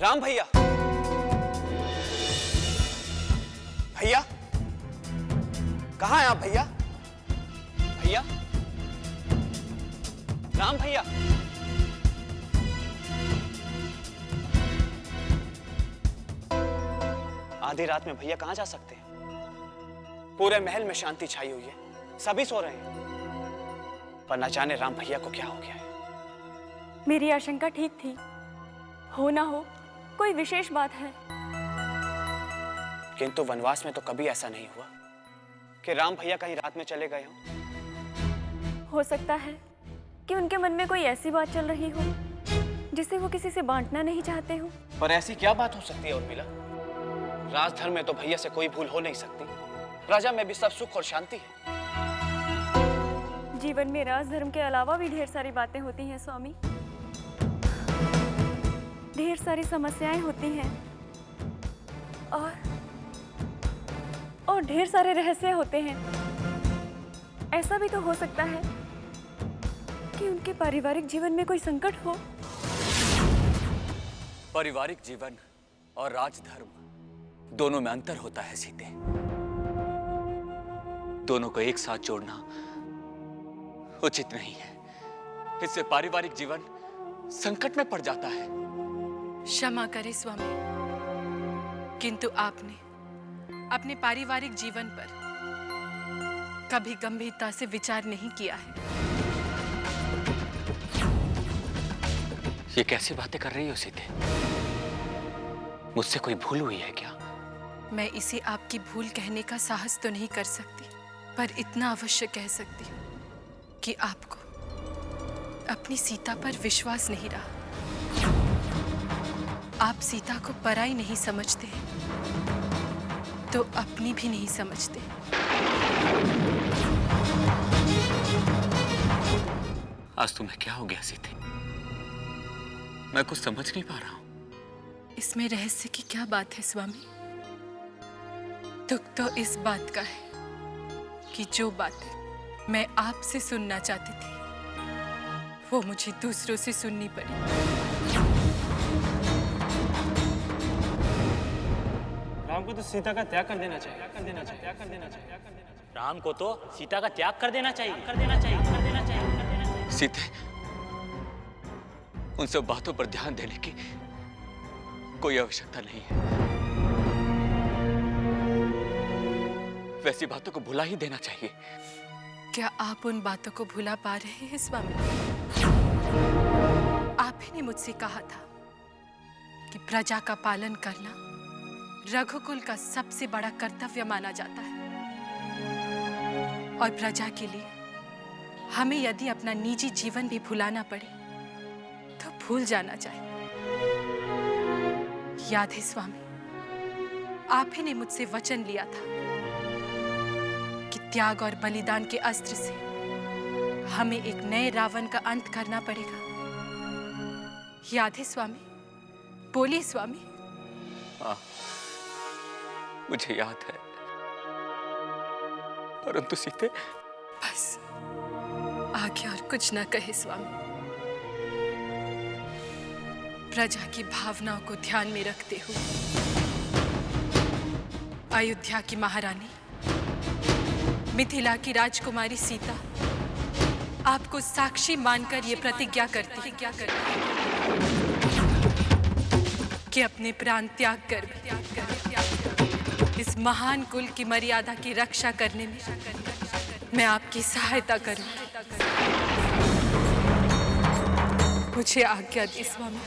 राम भैया, भैया कहाँ हैं आप भैया? भैया, राम भैया। आधी रात में भैया कहाँ जा सकते हैं? पूरे महल में शांति छाई हुई है, सभी सो रहे हैं, पर न जाने राम भैया को क्या हो गया है। मेरी आशंका ठीक थी, हो ना हो कोई विशेष बात है। किंतु वनवास में तो कभी ऐसा नहीं हुआ कि राम भैया कहीं रात में चले गए हों। हो सकता है कि उनके मन में कोई ऐसी बात चल रही हो जिसे वो किसी से बांटना नहीं चाहते हो। पर ऐसी क्या बात हो सकती है उर्मिला? राजधर्म में तो भैया से कोई भूल हो नहीं सकती। राजा में भी सब सुख और शांति है। जीवन में राजधर्म के अलावा भी ढेर सारी बातें होती हैं स्वामी, ढेर सारी समस्याएं होती हैं और ढेर सारे रहस्य होते हैं। ऐसा भी तो हो सकता है कि उनके पारिवारिक जीवन में कोई संकट हो। पारिवारिक जीवन और राजधर्म दोनों में अंतर होता है सीते। दोनों को एक साथ जोड़ना उचित नहीं है, इससे पारिवारिक जीवन संकट में पड़ जाता है। क्षमा करें स्वामी, किंतु आपने अपने पारिवारिक जीवन पर कभी गंभीरता से विचार नहीं किया है। ये कैसी बातें कर रही हो सीते? मुझसे कोई भूल हुई है क्या? मैं इसे आपकी भूल कहने का साहस तो नहीं कर सकती, पर इतना अवश्य कह सकती हूँ कि आपको अपनी सीता पर विश्वास नहीं रहा। आप सीता को पराई नहीं समझते, तो अपनी भी नहीं समझते। आज तुम्हें क्या हो गया सीते? मैं कुछ समझ नहीं पा रहा हूं। इसमें रहस्य की क्या बात है स्वामी? दुख तो इस बात का है कि जो बातें मैं आपसे सुनना चाहती थी वो मुझे दूसरों से सुननी पड़ी। राम को तो सीता का त्याग कर देना चाहिए। राम को तो सीता का त्याग कर देना चाहिए। सीते, उन सब बातों पर ध्यान देने की कोई आवश्यकता नहीं है। वैसी बातों को भुला ही देना चाहिए। क्या आप उन बातों को भुला पा रहे हैं स्वामी? आप ही ने मुझसे कहा था कि प्रजा का पालन करना रघुकुल का सबसे बड़ा कर्तव्य माना जाता है, और प्रजा के लिए हमें यदि अपना निजी जीवन भी भुलाना पड़े तो भूल जाना चाहिए। याद है स्वामी, आप ही ने मुझसे वचन लिया था कि त्याग और बलिदान के अस्त्र से हमें एक नए रावण का अंत करना पड़ेगा। याद है स्वामी? बोलिए स्वामी। हाँ, मुझे याद है, परंतु सीते, बस आगे और कुछ न कहे स्वामी। प्रजा की भावनाओं को ध्यान में रखते हुए अयोध्या की महारानी, मिथिला की राजकुमारी सीता आपको साक्षी मानकर ये प्रतिज्ञा करती है कि अपने प्राण त्याग कर इस महान कुल की मर्यादा की रक्षा करने में मैं आपकी सहायता करूंगी। मुझे आज्ञा दी स्वामी।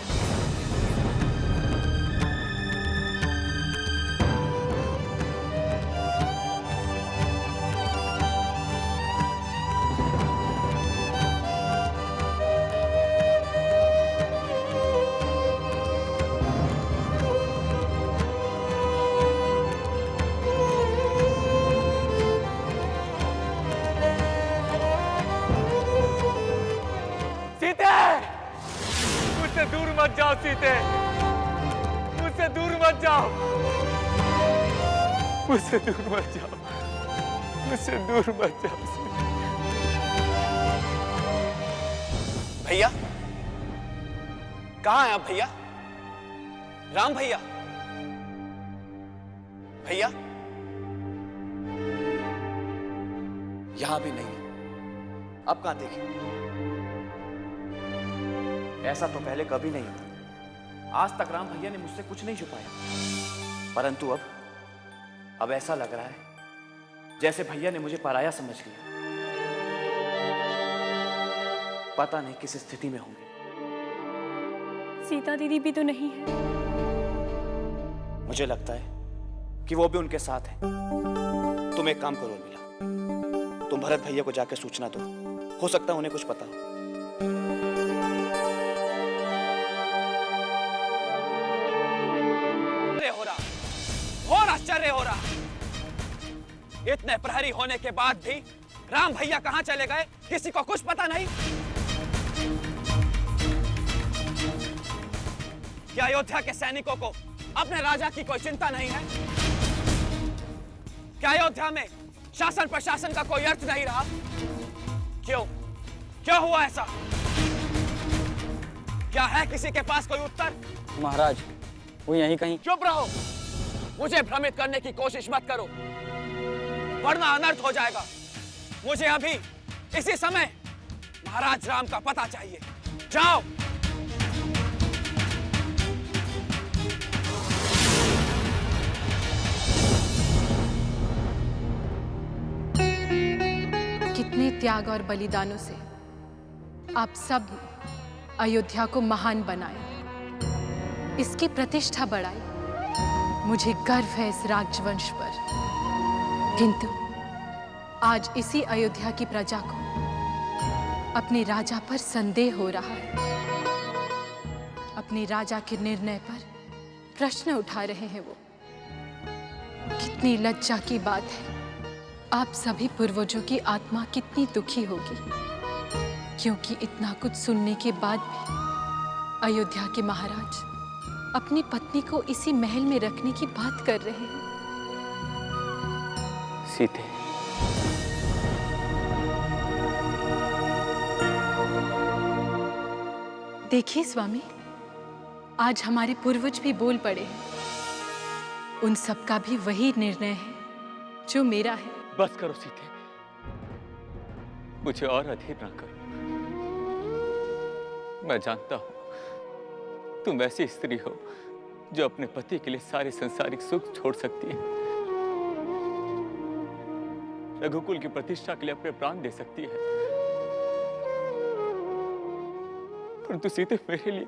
मुझसे दूर मत जाओ सीते, मुझसे दूर मत जाओ, मुझसे दूर मत जाओ, मुझसे दूर मत जाओ सीते। भैया कहाँ हैं आप भैया? राम भैया, भैया यहां भी नहीं है। अब कहां देखें? ऐसा तो पहले कभी नहीं हुआ। आज तक राम भैया ने मुझसे कुछ नहीं छुपाया, परंतु अब ऐसा लग रहा है जैसे भैया ने मुझे पराया समझ लिया। पता नहीं किस स्थिति में होंगे। सीता दीदी भी तो नहीं है। मुझे लगता है कि वो भी उनके साथ है। तुम एक काम करो उर्मिला, तुम भरत भैया को जाकर सूचना दो, हो सकता है उन्हें कुछ पता हो। हो रहा, और आश्चर्य हो रहा, इतने प्रहरी होने के बाद भी राम भैया कहां चले गए किसी को कुछ पता नहीं। क्या अयोध्या के सैनिकों को अपने राजा की कोई चिंता नहीं है? क्या अयोध्या में शासन प्रशासन का कोई अर्थ नहीं रहा? क्यों क्यों हुआ ऐसा? क्या है किसी के पास कोई उत्तर? महाराज, वो यहीं कहीं। चुप रहो, मुझे भ्रमित करने की कोशिश मत करो, वरना अनर्थ हो जाएगा। मुझे अभी इसी समय महाराज राम का पता चाहिए। जाओ। कितने त्याग और बलिदानों से आप सब अयोध्या को महान बनाया, इसकी प्रतिष्ठा बढ़ाई। मुझे गर्व है इस राजवंश पर, किंतु आज इसी अयोध्या की प्रजा को अपने राजा पर संदेह हो रहा है। अपने राजा के निर्णय पर प्रश्न उठा रहे हैं वो। कितनी लज्जा की बात है। आप सभी पूर्वजों की आत्मा कितनी दुखी होगी, क्योंकि इतना कुछ सुनने के बाद भी अयोध्या के महाराज अपनी पत्नी को इसी महल में रखने की बात कर रहे हैं। सीते, देखिए स्वामी, आज हमारे पूर्वज भी बोल पड़े हैं। उन सबका भी वही निर्णय है जो मेरा है। बस करो सीते, मुझे और अधीर ना करो। मैं जानता हूं तुम ऐसी स्त्री हो जो अपने पति के लिए सारे संसारिक सुख छोड़ सकती है, रघुकुल की प्रतिष्ठा के लिए अपने प्राण दे सकती है, परंतु सीते मेरे लिए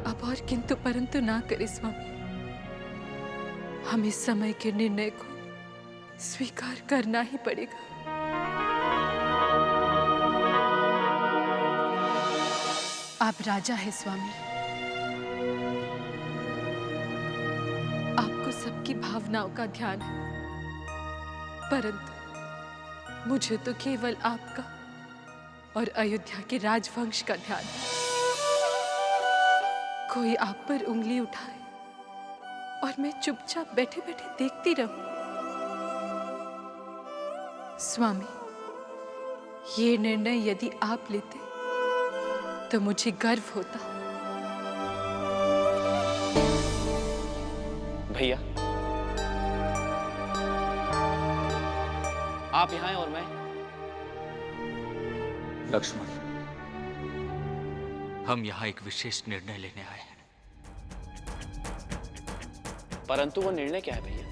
अब और किंतु परंतु ना करे स्वामी। हम इस समय के निर्णय को स्वीकार करना ही पड़ेगा। आप राजा है स्वामी, आपको सबकी भावनाओं का ध्यान है, परंतु मुझे तो केवल आपका और अयोध्या के राजवंश का ध्यान है। कोई आप पर उंगली उठाए और मैं चुपचाप बैठे बैठे देखती रहूं। स्वामी, ये निर्णय यदि आप लेते तो मुझे गर्व होता। भैया, आप यहां हैं और मैं? लक्ष्मण, हम यहां एक विशेष निर्णय लेने आए हैं। परंतु वो निर्णय क्या है भैया?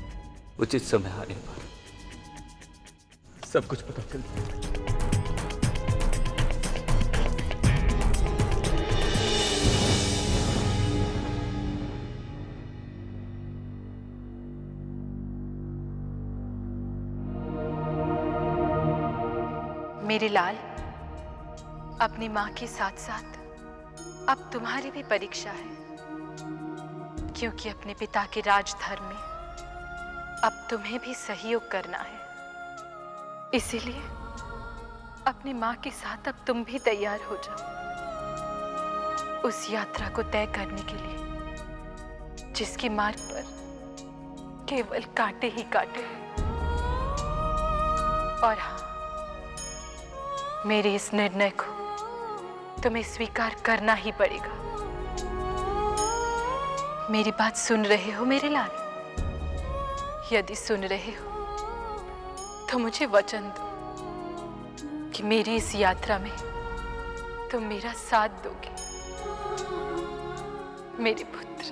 उचित समय आने पर सब कुछ पता चल जाएगा। मेरे लाल, अपनी माँ के साथ साथ अब तुम्हारी भी परीक्षा है, क्योंकि अपने पिता के राजधर्म में अब तुम्हें भी सहयोग करना है। इसीलिए अपनी माँ के साथ अब तुम भी तैयार हो जाओ उस यात्रा को तय करने के लिए जिसके मार्ग पर केवल कांटे ही कांटे हैं। और हाँ, मेरे इस निर्णय को तुम्हें स्वीकार करना ही पड़ेगा। मेरी बात सुन रहे हो मेरे लाल? यदि सुन रहे हो तो मुझे वचन दो कि मेरी इस यात्रा में तुम मेरा साथ दोगे। मेरे पुत्र,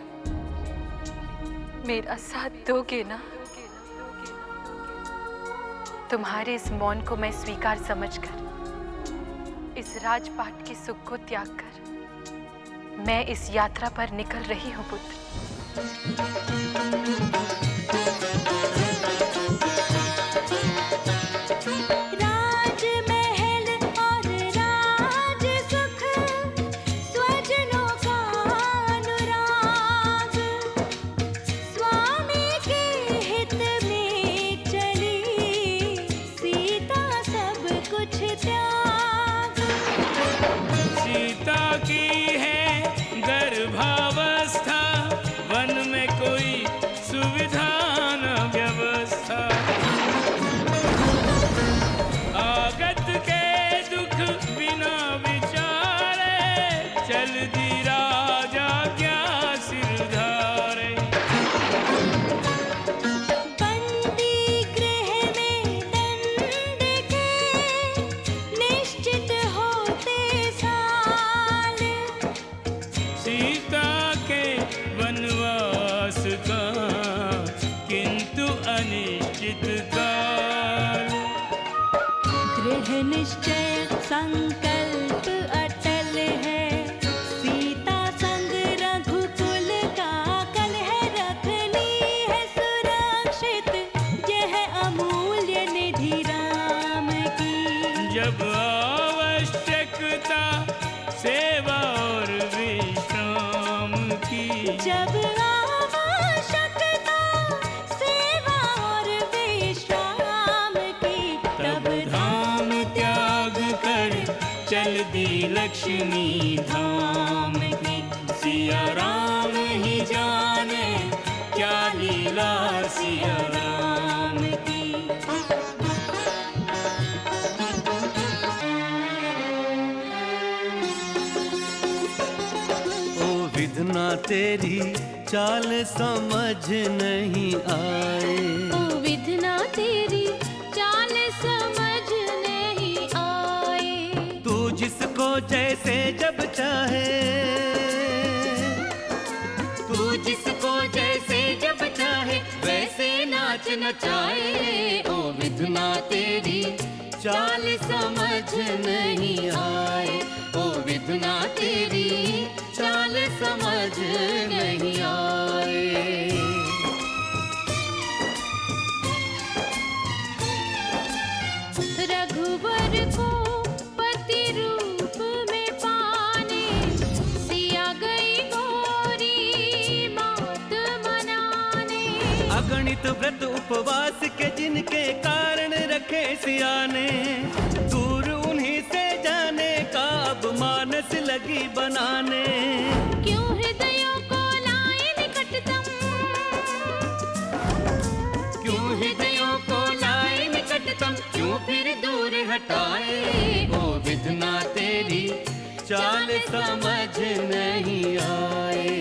मेरा साथ दोगे ना? तुम्हारे इस मौन को मैं स्वीकार समझकर, इस राजपाट के सुख को त्याग कर मैं इस यात्रा पर निकल रही हूँ पुत्र। राजमहल और राज सुख, स्वजनों का अनुराग, स्वामी के हित में चली सीता सब कुछ त्याग। सीता की है गर्भावस्था, वन में कोई सुविधा न व्यवस्था। आगत के दुख बिना विचारे, चल दी राजा क्या सिरधारे। बंदी गृह में दंड के निश्चित होते साल, सीता के वनवास का किंतु अनिश्चित काल। दृढ़ निश्चय संकल्प अटल है, सीता संग रघुकुल का कलह रखनी है सुरक्षित, यह अमूल्य निधि राम की। जब आवश्यकता सेवा और विश्राम की, जब आवश्यकता सेवा और विश्राम की, तब धाम त्याग कर चल दी लक्ष्मी धाम की। सिया राम ही जाने क्या लीला सिया राम की। ओ विधना तेरी चाल समझ नहीं आए, ओ विधना तेरी चाल समझ नहीं आए। तू जिसको जैसे जब चाहे, तू जिसको जैसे जब चाहे वैसे नाच नचाए। ओ विधना तेरी चाल समझ नहीं आए, ओ विधना तेरी चाल समझ नहीं आए। रघुवर को पति रूप में पाने, सिया गई गोरी मात मनाने। अगणित व्रत उपवास के जिनके कारण रखे सिया ने, दूर उन्हीं से जाने का अब मानस लगी बनाने। क्यों हृदयों को लाए निकटतम, क्यों हृदयों को लाए निकटतम, क्यों फिर दूर हटाए। ओ विधना तेरी चाल समझ नहीं आए।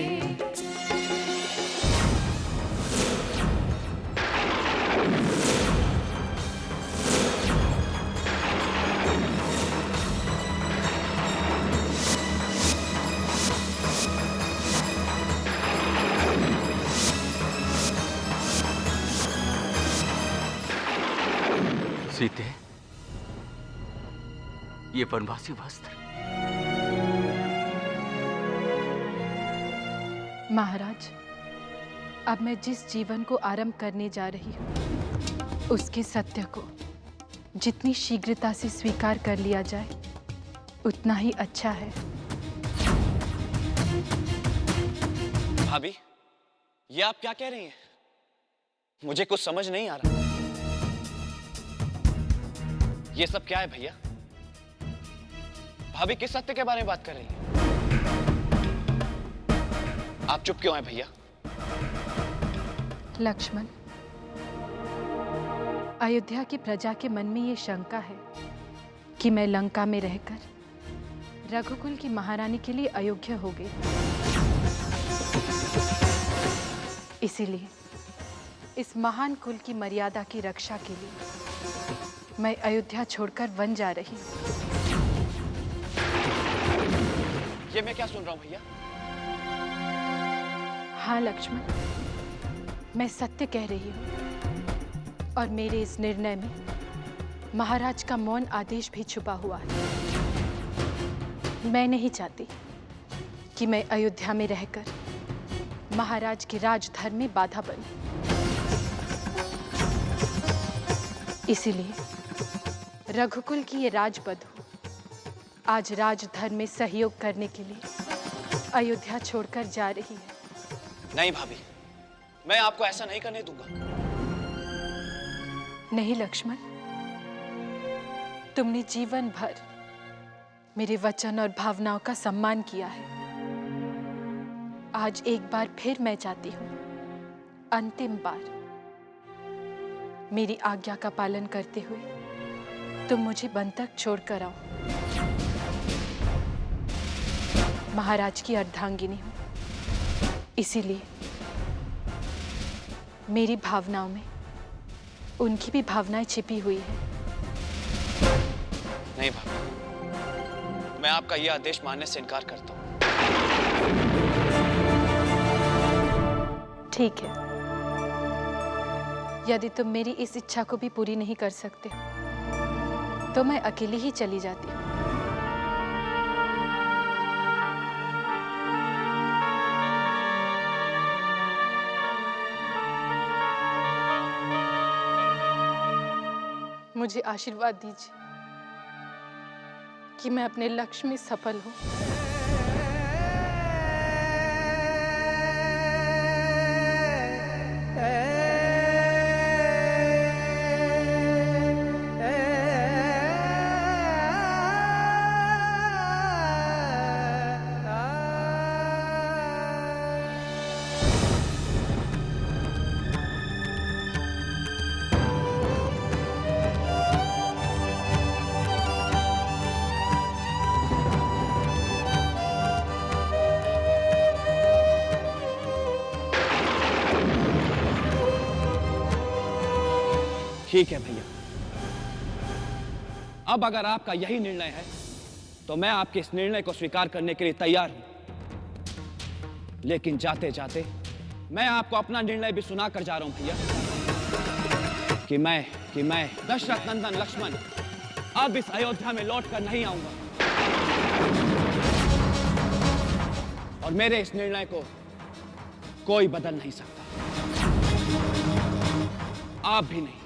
सीते, ये वनवासी वस्त्र। महाराज, अब मैं जिस जीवन को आरंभ करने जा रही हूँ, उसके सत्य को जितनी शीघ्रता से स्वीकार कर लिया जाए उतना ही अच्छा है। भाभी, ये आप क्या कह रही हैं? मुझे कुछ समझ नहीं आ रहा। ये सब क्या है भैया? भाभी किस सत्य के बारे में बात कर रही हैं? आप चुप क्यों हैं भैया? लक्ष्मण, अयोध्या की प्रजा के मन में ये शंका है कि मैं लंका में रहकर रघुकुल की महारानी के लिए अयोग्य हो गई। इसीलिए इस महान कुल की मर्यादा की रक्षा के लिए मैं अयोध्या छोड़कर वन जा रही हूँ। ये मैं क्या सुन रहा हूँ भैया? हाँ लक्ष्मण, मैं सत्य कह रही हूँ और मेरे इस निर्णय में महाराज का मौन आदेश भी छुपा हुआ है। मैं नहीं चाहती कि मैं अयोध्या में रहकर महाराज के राजधर्म में बाधा बनूं। इसीलिए रघुकुल की ये राजबधू आज राजधर्म में सहयोग करने के लिए अयोध्या छोड़कर जा रही है। नहीं भाभी, मैं आपको ऐसा नहीं करने दूंगा। नहीं लक्ष्मण, तुमने जीवन भर मेरे वचन और भावनाओं का सम्मान किया है। आज एक बार फिर मैं चाहती हूँ, अंतिम बार मेरी आज्ञा का पालन करते हुए तुम मुझे वन तक छोड़कर आओ। महाराज की अर्धांगिनी हूँ, इसीलिए मेरी भावनाओं में उनकी भी भावनाएं छिपी हुई है। नहीं भाभी, मैं आपका यह आदेश मानने से इनकार करता हूँ। ठीक है, यदि तुम मेरी इस इच्छा को भी पूरी नहीं कर सकते तो मैं अकेली ही चली जाती हूँ। मुझे आशीर्वाद दीजिए कि मैं अपने लक्ष्य में सफल हूँ। ठीक है भैया, अब अगर आपका यही निर्णय है तो मैं आपके इस निर्णय को स्वीकार करने के लिए तैयार हूं। लेकिन जाते जाते मैं आपको अपना निर्णय भी सुनाकर जा रहा हूं भैया कि मैं दशरथ नंदन लक्ष्मण अब इस अयोध्या में लौट कर नहीं आऊंगा और मेरे इस निर्णय को कोई बदल नहीं सकता, आप भी नहीं।